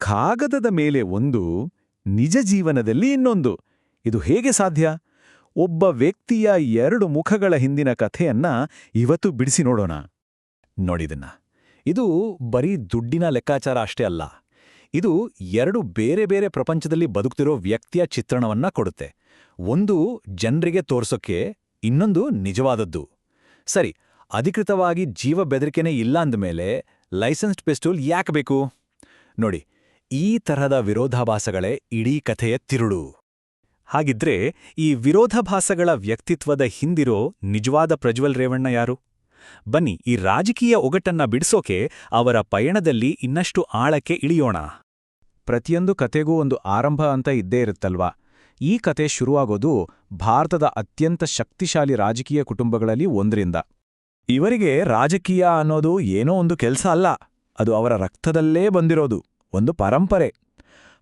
ಕಾಗದದ ಮೇಲೆ ಒಂದು, ನಿಜ ಜೀವನದಲ್ಲಿ ಇನ್ನೊಂದು. ಇದು ಹೇಗೆ ಸಾಧ್ಯ? ಒಬ್ಬ ವ್ಯಕ್ತಿಯ 2 ಮುಖಗಳ ಹಿಂದಿನ ಕಥೆಯನ್ನ ಇವತ್ತು ಬಿಡಿಸಿ ನೋಡೋಣ. ನೋಡಿದನ್ನ. ಇದು ಬರೀ ದುಡ್ಡಿನ ಲೆಕ್ಕಾಚಾರ ಅಷ್ಟೇ ಅಲ್ಲ. ಇದು 2 ಬೇರೆ ಬೇರೆ ಪ್ರಪಂಚದಲ್ಲಿ ಬದುಕ್ತಿರೋ ವ್ಯಕ್ತಿಯ ಚಿತ್ರಣವನ್ನ ಕೊಡುತ್ತೆ. ಒಂದು ಜನರಿಗೆ ತೋರ್ಸೋಕೆ, ಇನ್ನೊಂದು ನಿಜವಾದದ್ದು. ಸರಿ, ಅಧಿಕೃತವಾಗಿ ಜೀವ ಬೆದರಿಕೆನೇ ಇಲ್ಲ ಅಂದಮೇಲೆ ಲೈಸೆನ್ಸ್ಡ್ ಪಿಸ್ತೂಲ್ ಯಾಕೆ ಬೇಕು? ನೋಡಿ, ಈ ತರಹದ ವಿರೋಧಾಭಾಸಗಳೇ ಇಡೀ ಕಥೆಯ ತಿರುಳು. ಹಾಗಿದ್ರೆ ಈ ವಿರೋಧಾಭಾಸಗಳ ವ್ಯಕ್ತಿತ್ವದ ಹಿಂದಿರೋ ನಿಜವಾದ ಪ್ರಜ್ವಲ್ ರೇವಣ್ಣ ಯಾರು? ಬನ್ನಿ, ಈ ರಾಜಕೀಯ ಒಗಟನ್ನ ಬಿಡಿಸೋಕೆ ಅವರ ಪಯಣದಲ್ಲಿ ಇನ್ನಷ್ಟು ಆಳಕ್ಕೆ ಇಳಿಯೋಣ. ಪ್ರತಿಯೊಂದು ಕತೆಗೂ ಒಂದು ಆರಂಭ ಅಂತ ಇದ್ದೇ ಇರುತ್ತಲ್ವಾ? ಈ ಕತೆ ಶುರುವಾಗೋದು ಭಾರತದ ಅತ್ಯಂತ ಶಕ್ತಿಶಾಲಿ ರಾಜಕೀಯ ಕುಟುಂಬಗಳಲ್ಲಿ ಒಂದರಿಂದ. ಇವರಿಗೆ ರಾಜಕೀಯ ಅನ್ನೋದು ಏನೋ ಒಂದು ಕೆಲಸ ಅಲ್ಲ, ಅದು ಅವರ ರಕ್ತದಲ್ಲೇ ಬಂದಿರೋದು, ಒಂದು ಪರಂಪರೆ.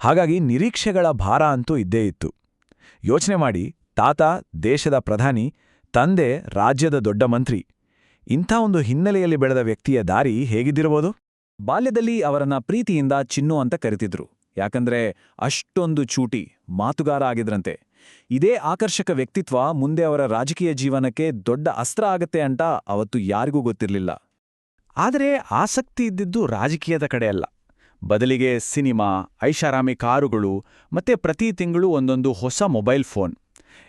ಹಾಗಾಗಿ ನಿರೀಕ್ಷೆಗಳ ಭಾರ ಅಂತೂ ಇದ್ದೇ ಇತ್ತು. ಯೋಚನೆ ಮಾಡಿ, ತಾತ ದೇಶದ ಪ್ರಧಾನಿ, ತಂದೆ ರಾಜ್ಯದ ದೊಡ್ಡ ಮಂತ್ರಿ. ಇಂಥ ಒಂದು ಹಿನ್ನೆಲೆಯಲ್ಲಿ ಬೆಳೆದ ವ್ಯಕ್ತಿಯ ದಾರಿ ಹೇಗಿದ್ದಿರಬಹುದು? ಬಾಲ್ಯದಲ್ಲಿ ಅವರನ್ನ ಪ್ರೀತಿಯಿಂದ ಚಿನ್ನು ಅಂತ ಕರಿತಿದ್ರು. ಯಾಕಂದ್ರೆ ಅಷ್ಟೊಂದು ಚೂಟಿ, ಮಾತುಗಾರ ಆಗಿದ್ರಂತೆ. ಇದೇ ಆಕರ್ಷಕ ವ್ಯಕ್ತಿತ್ವ ಮುಂದೆ ಅವರ ರಾಜಕೀಯ ಜೀವನಕ್ಕೆ ದೊಡ್ಡ ಅಸ್ತ್ರ ಆಗತ್ತೆ ಅಂತ ಅವತ್ತು ಯಾರಿಗೂ ಗೊತ್ತಿರಲಿಲ್ಲ. ಆದರೆ ಆಸಕ್ತಿ ಇದ್ದಿದ್ದು ರಾಜಕೀಯದ ಕಡೆ ಅಲ್ಲ. ಬದಲಿಗೆ ಸಿನಿಮಾ, ಐಷಾರಾಮಿ ಕಾರುಗಳು, ಮತ್ತೆ ಪ್ರತಿ ತಿಂಗಳು ಒಂದೊಂದು ಹೊಸ ಮೊಬೈಲ್ ಫೋನ್.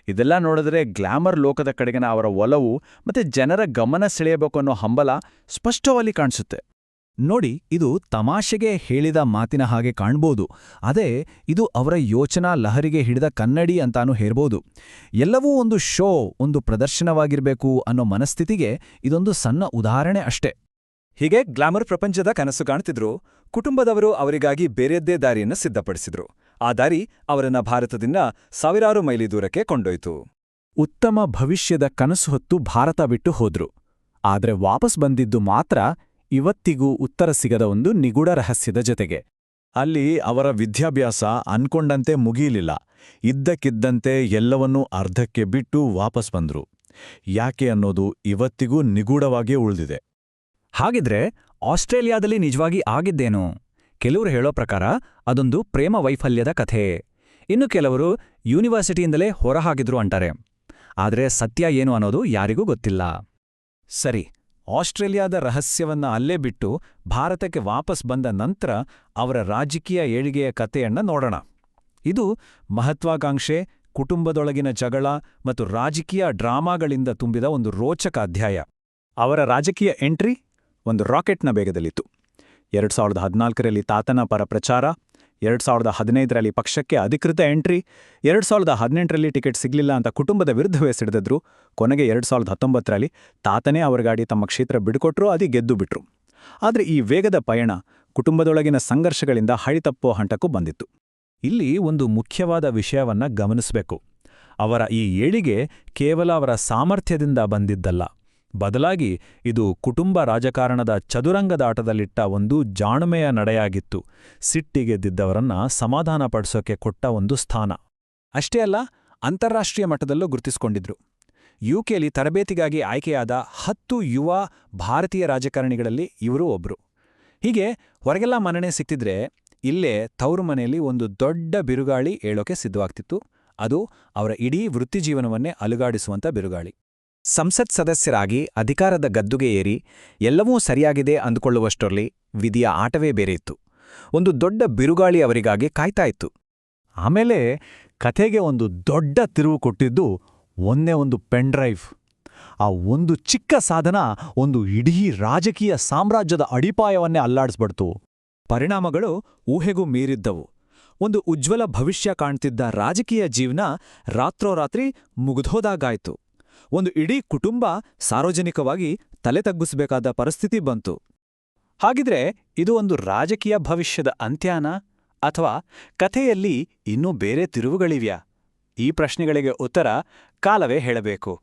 ಇದೆಲ್ಲ ನೋಡಿದ್ರೆ ಗ್ಲಾಮರ್ ಲೋಕದ ಕಡೆಗಿನ ಅವರ ಒಲವು ಮತ್ತೆ ಜನರ ಗಮನ ಸೆಳೆಯಬೇಕು ಅನ್ನೋ ಹಂಬಲ ಸ್ಪಷ್ಟವಾಗಿ ಕಾಣಿಸುತ್ತೆ. ನೋಡಿ, ಇದು ತಮಾಷೆಗೆ ಹೇಳಿದ ಮಾತಿನ ಹಾಗೆ ಕಾಣ್ಬೋದು. ಅದೇ ಇದು ಅವರ ಯೋಚನಾ ಲಹರಿಗೆ ಹಿಡಿದ ಕನ್ನಡಿ ಅಂತಾನೂ ಹೇರ್ಬೋದು. ಎಲ್ಲವೂ ಒಂದು ಶೋ, ಒಂದು ಪ್ರದರ್ಶನವಾಗಿರ್ಬೇಕು ಅನ್ನೋ ಮನಸ್ಥಿತಿಗೆ ಇದೊಂದು ಸಣ್ಣ ಉದಾಹರಣೆ ಅಷ್ಟೇ. ಹೀಗೆ ಗ್ಲಾಮರ್ ಪ್ರಪಂಚದ ಕನಸು ಕಾಣ್ತಿದ್ರು. ಕುಟುಂಬದವರು ಅವರಿಗಾಗಿ ಬೇರೆದ್ದೇ ದಾರಿಯನ್ನು ಸಿದ್ಧಪಡಿಸಿದ್ರು. ಆ ದಾರಿ ಅವರನ್ನ ಭಾರತದಿಂದ ಸಾವಿರಾರು ಮೈಲಿ ದೂರಕ್ಕೆ ಕೊಂಡೊಯ್ತು. ಉತ್ತಮ ಭವಿಷ್ಯದ ಕನಸು ಹೊತ್ತು ಭಾರತ ಬಿಟ್ಟು ಹೋದ್ರು. ಆದ್ರೆ ವಾಪಸ್ ಬಂದಿದ್ದು ಮಾತ್ರ ಇವತ್ತಿಗೂ ಉತ್ತರ ಸಿಗದ ಒಂದು ನಿಗೂಢ ರಹಸ್ಯದ ಜೊತೆಗೆ. ಅಲ್ಲಿ ಅವರ ವಿದ್ಯಾಭ್ಯಾಸ ಅನ್ಕೊಂಡಂತೆ ಮುಗಿಯಲಿಲ್ಲ. ಇದ್ದಕ್ಕಿದ್ದಂತೆ ಎಲ್ಲವನ್ನೂ ಅರ್ಧಕ್ಕೆ ಬಿಟ್ಟು ವಾಪಸ್ ಬಂದ್ರು. ಯಾಕೆ ಅನ್ನೋದು ಇವತ್ತಿಗೂ ನಿಗೂಢವಾಗಿಯೇ ಉಳಿದಿದೆ. ಹಾಗಿದ್ರೆ ಆಸ್ಟ್ರೇಲಿಯಾದಲ್ಲಿ ನಿಜವಾಗಿ ಆಗಿದ್ದೇನು? ಕೆಲವರು ಹೇಳೋ ಪ್ರಕಾರ ಅದೊಂದು ಪ್ರೇಮ ವೈಫಲ್ಯದ ಕಥೆ. ಇನ್ನು ಕೆಲವರು ಯೂನಿವರ್ಸಿಟಿಯಿಂದಲೇ ಹೊರಹಾಗಿದ್ರು ಅಂತಾರೆ. ಆದರೆ ಸತ್ಯ ಏನು ಅನ್ನೋದು ಯಾರಿಗೂ ಗೊತ್ತಿಲ್ಲ. ಸರಿ, ಆಸ್ಟ್ರೇಲಿಯಾದ ರಹಸ್ಯವನ್ನ ಅಲ್ಲೇ ಬಿಟ್ಟು ಭಾರತಕ್ಕೆ ವಾಪಸ್ ಬಂದ ನಂತರ ಅವರ ರಾಜಕೀಯ ಏಳಿಗೆಯ ಕಥೆಯನ್ನ ನೋಡೋಣ. ಇದು ಮಹತ್ವಾಕಾಂಕ್ಷೆ, ಕುಟುಂಬದೊಳಗಿನ ಜಗಳ ಮತ್ತು ರಾಜಕೀಯ ಡ್ರಾಮಾಗಳಿಂದ ತುಂಬಿದ ಒಂದು ರೋಚಕ ಅಧ್ಯಾಯ. ಅವರ ರಾಜಕೀಯ ಎಂಟ್ರಿ ಒಂದು ರಾಕೆಟ್ನ ವೇಗದಲ್ಲಿತ್ತು. 2014ರಲ್ಲಿ ತಾತನ ಪರ ಪ್ರಚಾರ, 2015ರಲ್ಲಿ ಪಕ್ಷಕ್ಕೆ ಅಧಿಕೃತ ಎಂಟ್ರಿ, 2018ರಲ್ಲಿ ಟಿಕೆಟ್ ಸಿಗ್ಲಿಲ್ಲ ಅಂತ ಕುಟುಂಬದ ವಿರುದ್ಧವೇ ಸಿಡಿದಿದ್ರು. ಕೊನೆಗೆ 2019ರಲ್ಲಿ ತಾತನೇ ಅವರ ಗಾಡಿ ತಮ್ಮ ಕ್ಷೇತ್ರ ಬಿಡುಕೊಟ್ರು, ಅದು ಗೆದ್ದು ಬಿಟ್ರು. ಆದರೆ ಈ ವೇಗದ ಪಯಣ ಕುಟುಂಬದೊಳಗಿನ ಸಂಘರ್ಷಗಳಿಂದ ಹಳಿತಪ್ಪೋ ಹಂಟಕ್ಕೂ ಬಂದಿತ್ತು. ಇಲ್ಲಿ ಒಂದು ಮುಖ್ಯವಾದ ವಿಷಯವನ್ನ ಗಮನಿಸಬೇಕು. ಅವರ ಈ ಏಳಿಗೆ ಕೇವಲ ಅವರ ಸಾಮರ್ಥ್ಯದಿಂದ ಬಂದಿದ್ದಲ್ಲ. ಬದಲಾಗಿ ಇದು ಕುಟುಂಬ ರಾಜಕಾರಣದ ಚದುರಂಗದಾಟದಲ್ಲಿಟ್ಟ ಒಂದು ಜಾಣ್ಮೆಯ ನಡೆಯಾಗಿತ್ತು. ಸಿಟ್ಟಿಗೆದ್ದಿದ್ದವರನ್ನ ಸಮಾಧಾನಪಡಿಸೋಕೆ ಕೊಟ್ಟ ಒಂದು ಸ್ಥಾನ. ಅಷ್ಟೇ ಅಲ್ಲ, ಅಂತಾರಾಷ್ಟ್ರೀಯ ಮಟ್ಟದಲ್ಲೂ ಗುರುತಿಸಿಕೊಂಡಿದ್ರು. ಯುಕೆಲಿ ತರಬೇತಿಗಾಗಿ ಆಯ್ಕೆಯಾದ 10 ಯುವ ಭಾರತೀಯ ರಾಜಕಾರಣಿಗಳಲ್ಲಿ ಇವರು ಒಬ್ರು. ಹೀಗೆ ಹೊರಗೆಲ್ಲ ಮನ್ನಣೆ ಸಿಕ್ತಿದ್ರೆ ಇಲ್ಲೇ ತವರು ಮನೆಯಲ್ಲಿ ಒಂದು ದೊಡ್ಡ ಬಿರುಗಾಳಿ ಏಳೋಕೆ ಸಿದ್ಧವಾಗ್ತಿತ್ತು. ಅದು ಅವರ ಇಡೀ ವೃತ್ತಿಜೀವನವನ್ನೇ ಅಲುಗಾಡಿಸುವಂಥ ಬಿರುಗಾಳಿ. ಸಂಸತ್ ಸದಸ್ಯರಾಗಿ ಅಧಿಕಾರದ ಗದ್ದುಗೆ ಏರಿ ಎಲ್ಲವೂ ಸರಿಯಾಗಿದೆ ಅಂದುಕೊಳ್ಳುವಷ್ಟರಲ್ಲಿ ವಿಧಿಯ ಆಟವೇ ಬೇರೆ ಇತ್ತು. ಒಂದು ದೊಡ್ಡ ಬಿರುಗಾಳಿ ಅವರಿಗಾಗಿ ಕಾಯ್ತಾ ಇತ್ತು. ಆಮೇಲೆ ಕಥೆಗೆ ಒಂದು ದೊಡ್ಡ ತಿರುವು ಕೊಟ್ಟಿದ್ದು ಒಂದೇ ಒಂದು ಪೆನ್ಡ್ರೈವ್. ಆ ಒಂದು ಚಿಕ್ಕ ಸಾಧನ ಒಂದು ಇಡೀ ರಾಜಕೀಯ ಸಾಮ್ರಾಜ್ಯದ ಅಡಿಪಾಯವನ್ನೇ ಅಲ್ಲಾಡಿಸ್ಬಿಡ್ತು. ಪರಿಣಾಮಗಳು ಊಹೆಗೂ ಮೀರಿದ್ದವು. ಒಂದು ಉಜ್ವಲ ಭವಿಷ್ಯ ಕಾಣ್ತಿದ್ದ ರಾಜಕೀಯ ಜೀವನ ರಾತ್ರೋರಾತ್ರಿ ಮುಗಿದೋದಾಗಾಯ್ತು. ಒಂದು ಇಡೀ ಕುಟುಂಬ ಸಾರ್ವಜನಿಕವಾಗಿ ತಲೆ ತಗ್ಗಿಸಬೇಕಾದ ಪರಿಸ್ಥಿತಿ ಬಂತು. ಹಾಗಿದ್ರೆ ಇದು ಒಂದು ರಾಜಕೀಯ ಭವಿಷ್ಯದ ಅಂತ್ಯನಾ, ಅಥವಾ ಕಥೆಯಲ್ಲಿ ಇನ್ನೂ ಬೇರೆ ತಿರುವುಗಳಿವ್ಯಾ? ಈ ಪ್ರಶ್ನೆಗಳಿಗೆ ಉತ್ತರ ಕಾಲವೇ ಹೇಳಬೇಕು.